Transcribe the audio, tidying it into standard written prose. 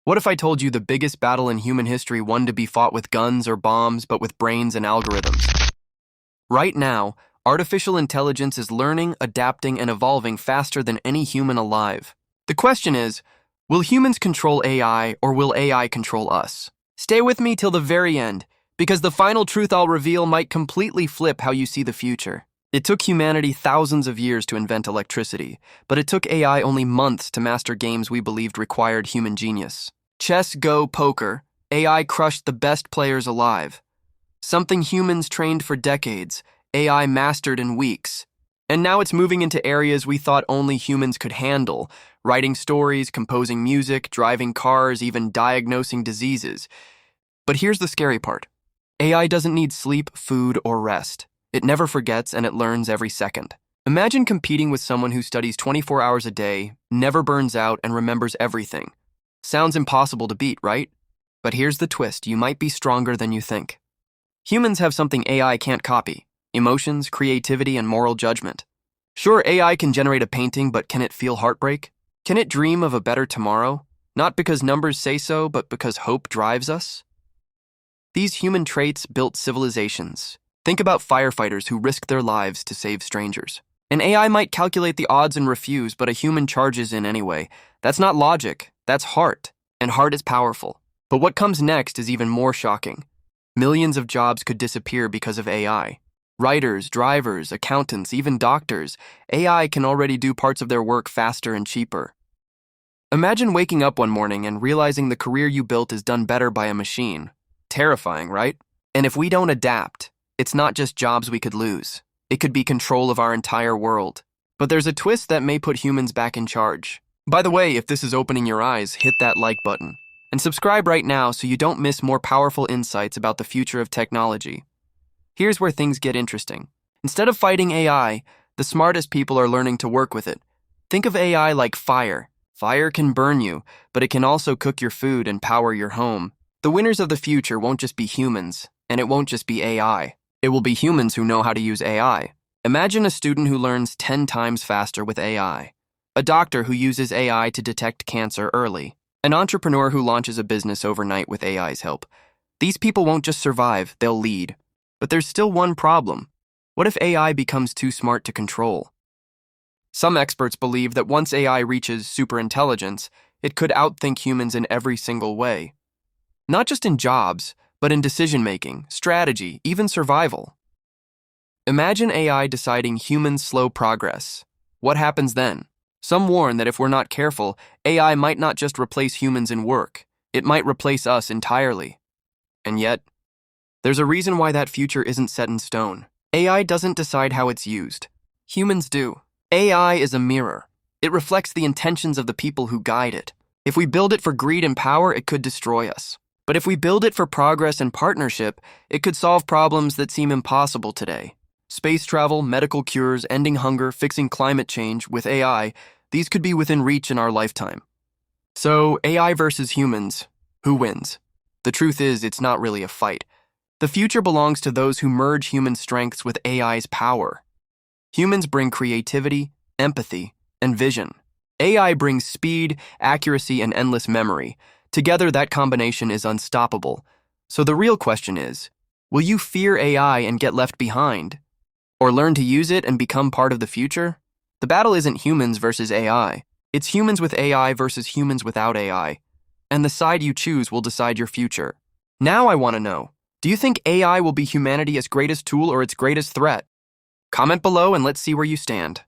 What if I told you the biggest battle in human history wasn't to be fought with guns or bombs, but with brains and algorithms? Right now, artificial intelligence is learning, adapting, and evolving faster than any human alive. The question is, will humans control AI or will AI control us? Stay with me till the very end, because the final truth I'll reveal might completely flip how you see the future. It took humanity thousands of years to invent electricity, but it took AI only months to master games we believed required human genius. Chess, Go, poker, AI crushed the best players alive. Something humans trained for decades, AI mastered in weeks. And now it's moving into areas we thought only humans could handle, writing stories, composing music, driving cars, even diagnosing diseases. But here's the scary part. AI doesn't need sleep, food, or rest. It never forgets and it learns every second. Imagine competing with someone who studies 24 hours a day, never burns out, and remembers everything. Sounds impossible to beat, right? But here's the twist, you might be stronger than you think. Humans have something AI can't copy: emotions, creativity, and moral judgment. Sure, AI can generate a painting, but can it feel heartbreak? Can it dream of a better tomorrow? Not because numbers say so, but because hope drives us? These human traits built civilizations. Think about firefighters who risk their lives to save strangers. An AI might calculate the odds and refuse, but a human charges in anyway. That's not logic, that's heart, and heart is powerful. But what comes next is even more shocking. Millions of jobs could disappear because of AI. Writers, drivers, accountants, even doctors. AI can already do parts of their work faster and cheaper. Imagine waking up one morning and realizing the career you built is done better by a machine. Terrifying, right? And if we don't adapt, it's not just jobs we could lose. It could be control of our entire world. But there's a twist that may put humans back in charge. By the way, if this is opening your eyes, hit that like button. And subscribe right now so you don't miss more powerful insights about the future of technology. Here's where things get interesting. Instead of fighting AI, the smartest people are learning to work with it. Think of AI like fire. Fire can burn you, but it can also cook your food and power your home. The winners of the future won't just be humans, and it won't just be AI. It will be humans who know how to use AI. Imagine a student who learns 10 times faster with AI. A doctor who uses AI to detect cancer early. An entrepreneur who launches a business overnight with AI's help. These people won't just survive, they'll lead. But there's still one problem. What if AI becomes too smart to control? Some experts believe that once AI reaches superintelligence, it could outthink humans in every single way. Not just in jobs, but in decision-making, strategy, even survival. Imagine AI deciding humans slow progress. What happens then? Some warn that if we're not careful, AI might not just replace humans in work, it might replace us entirely. And yet, there's a reason why that future isn't set in stone. AI doesn't decide how it's used. Humans do. AI is a mirror. It reflects the intentions of the people who guide it. If we build it for greed and power, it could destroy us. But if we build it for progress and partnership, it could solve problems that seem impossible today. Space travel, medical cures, ending hunger, fixing climate change. With AI, these could be within reach in our lifetime. So, AI versus humans, who wins? The truth is, it's not really a fight. The future belongs to those who merge human strengths with AI's power. Humans bring creativity, empathy, and vision. AI brings speed, accuracy, and endless memory. Together, that combination is unstoppable. So the real question is, will you fear AI and get left behind? Or learn to use it and become part of the future? The battle isn't humans versus AI. It's humans with AI versus humans without AI. And the side you choose will decide your future. Now I want to know, do you think AI will be humanity's greatest tool or its greatest threat? Comment below and let's see where you stand.